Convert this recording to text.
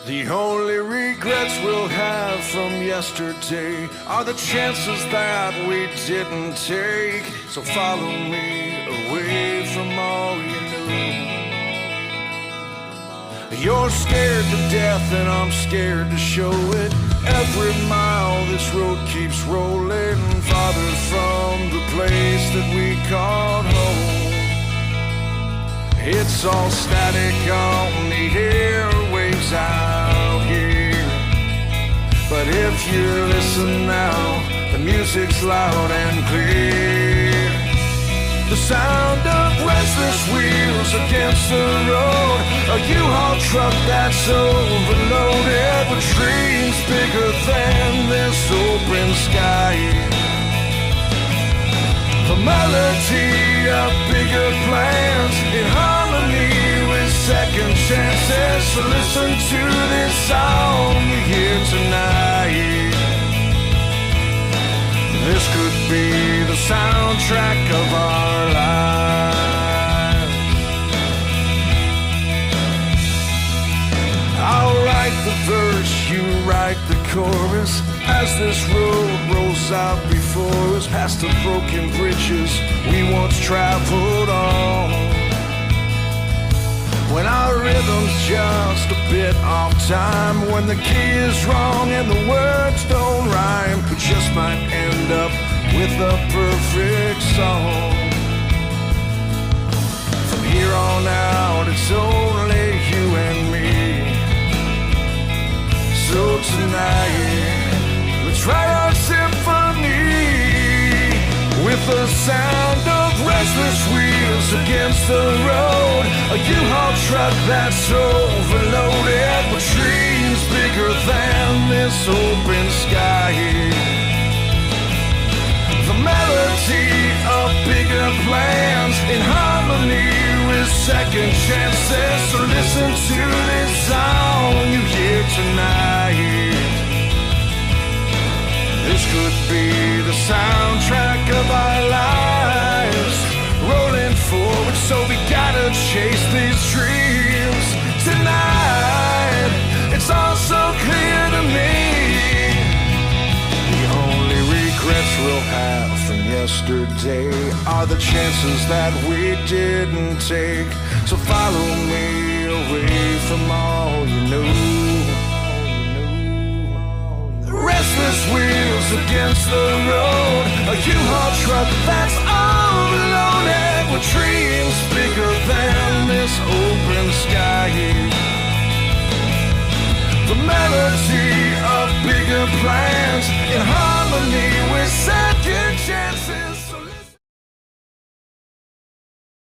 The only regrets we'll have from yesterday are the chances that we didn't take. So follow me away from all you knew. You're scared to death and I'm scared to show it. Every mile this road keeps rolling farther from the place that we called home. It's all static on the airwaves out here, but if you listen now, the music's loud and clear. The sound of restless wheels against the road, a U-Haul truck that's overloaded with dreams bigger than this open sky. The melody of bigger plans in harmony with second chances. So listen to this song you hear tonight. This could be the soundtrack of our lives. I'll write the verse, you write the chorus, as this road rolls out before us, past the broken bridges we once traveled on. When our rhythm's just a bit off time, when the key is wrong and the words don't rhyme, we just might end up with a perfect song. From here on out, it's only you and me. So tonight, let's write our symphony with the sound of restless wheels against the road, a U-Haul truck that's overloaded with dreams bigger than this open sky. The melody of bigger plans in harmony with second chances. So listen to this song you hear tonight. This could be the soundtrack of our lives, rolling forward, so we gotta chase these dreams tonight. It's all so clear to me. The only regrets we'll have from yesterday are the chances that we didn't take. So follow me away from all you knew. Restless wheels against the road, a U-Haul truck that's overloaded with